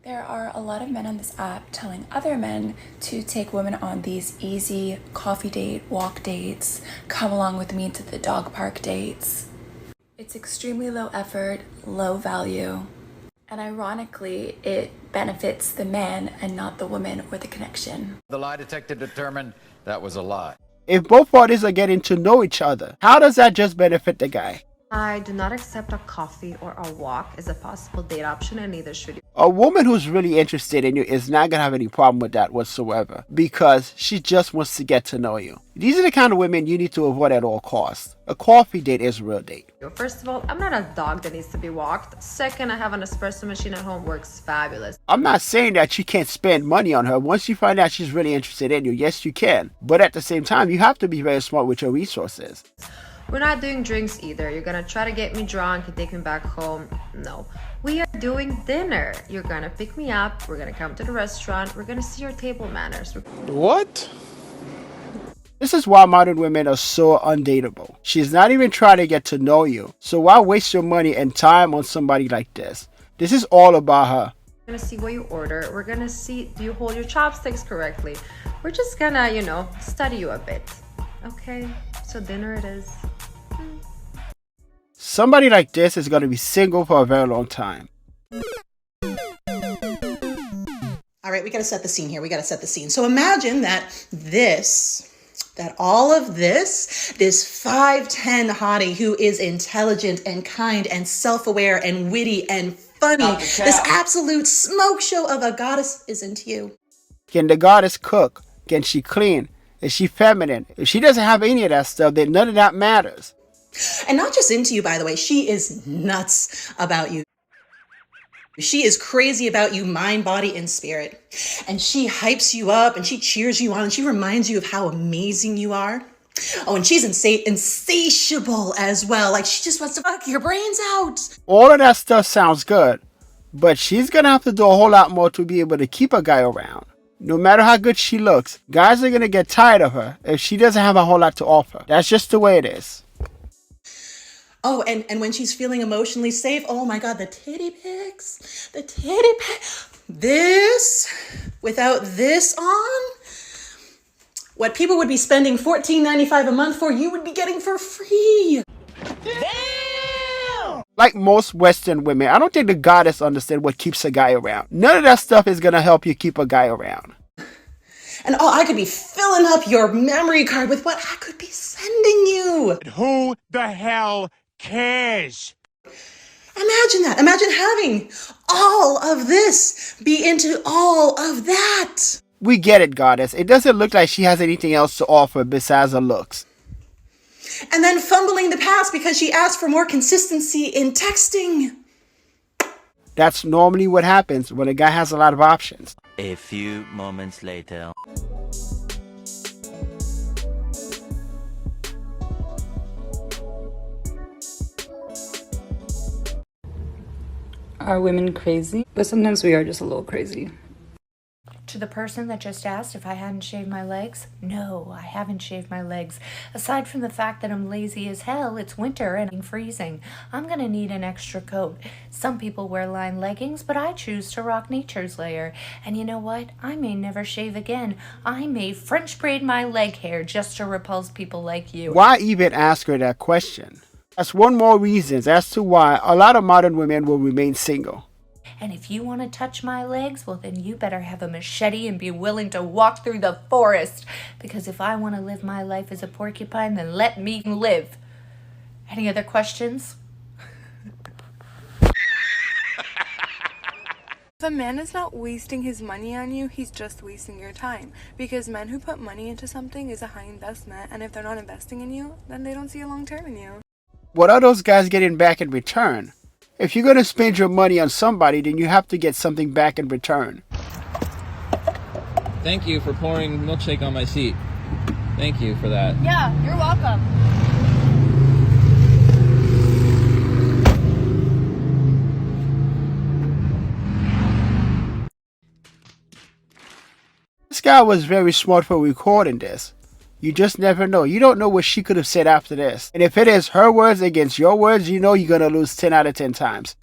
There are a lot of men on this app telling other men to take women on these easy coffee date, walk dates, come along with me to the dog park dates. It's extremely low effort, low value, and ironically, it benefits the man and not the woman or the connection. The lie detector determined that was a lie. If both parties are getting to know each other, how does that just benefit the guy? I do not accept a coffee or a walk as a possible date option, and neither should you. A woman who's really interested in you is not going to have any problem with that whatsoever because she just wants to get to know you. These are the kind of women you need to avoid at all costs. A coffee date is a real date. First of all, I'm not a dog that needs to be walked. Second, I have an espresso machine at home, works fabulous. I'm not saying that you can't spend money on her. Once you find out she's really interested in you, yes, you can. But at the same time, you have to be very smart with your resources. We're not doing drinks either. You're gonna try to get me drunk and take me back home. No. We are doing dinner. You're gonna pick me up. We're gonna come to the restaurant. We're gonna see your table manners. What? This is why modern women are so undateable. She's not even trying to get to know you. So why waste your money and time on somebody like this? This is all about her. We're gonna see what you order. We're gonna see, do you hold your chopsticks correctly? We're just gonna, study you a bit. Okay, so dinner it is. Somebody like this is going to be single for a very long time. All right, we got to set the scene here. We got to set the scene. So imagine that all of this 5'10" hottie who is intelligent and kind and self-aware and witty and funny, this absolute smoke show of a goddess is into you. Can the goddess cook? Can she clean? Is she feminine? If she doesn't have any of that stuff, then none of that matters. And not just into you, by the way, she is nuts about you. She is crazy about you, mind, body, and spirit. And she hypes you up and she cheers you on and she reminds you of how amazing you are. Oh, and she's insatiable as well. Like she just wants to fuck your brains out. All of that stuff sounds good, but she's going to have to do a whole lot more to be able to keep a guy around. No matter how good she looks, guys are going to get tired of her if she doesn't have a whole lot to offer. That's just the way it is. Oh, and when she's feeling emotionally safe, oh my God, the titty pics. This, without this on, what people would be spending $14.95 a month for, you would be getting for free. Damn! Like most Western women, I don't think the goddess understands what keeps a guy around. None of that stuff is going to help you keep a guy around. And oh, I could be filling up your memory card with what I could be sending you. Who the hell cares? Imagine that. Imagine having all of this be into all of that. We get it, goddess. It doesn't look like she has anything else to offer besides her looks. And then fumbling the past because she asked for more consistency in texting. That's normally what happens when a guy has a lot of options. A few moments later. Are women crazy? But sometimes we are just a little crazy. To the person that just asked if I hadn't shaved my legs, no, I haven't shaved my legs. Aside from the fact that I'm lazy as hell, it's winter and I'm freezing. I'm gonna need an extra coat. Some people wear lined leggings, but I choose to rock nature's layer. And you know what? I may never shave again. I may French braid my leg hair just to repulse people like you. Why even ask her that question? That's one more reason as to why a lot of modern women will remain single. And if you want to touch my legs, well then you better have a machete and be willing to walk through the forest. Because if I want to live my life as a porcupine, then let me live. Any other questions? If a man is not wasting his money on you, he's just wasting your time. Because men who put money into something is a high investment, and if they're not investing in you, then they don't see a long term in you. What are those guys getting back in return? If you're going to spend your money on somebody, then you have to get something back in return. Thank you for pouring milkshake on my seat. Thank you for that. Yeah, you're welcome. This guy was very smart for recording this. You just never know. You don't know what she could have said after this. And if it is her words against your words, you know you're going to lose 10 out of 10 times.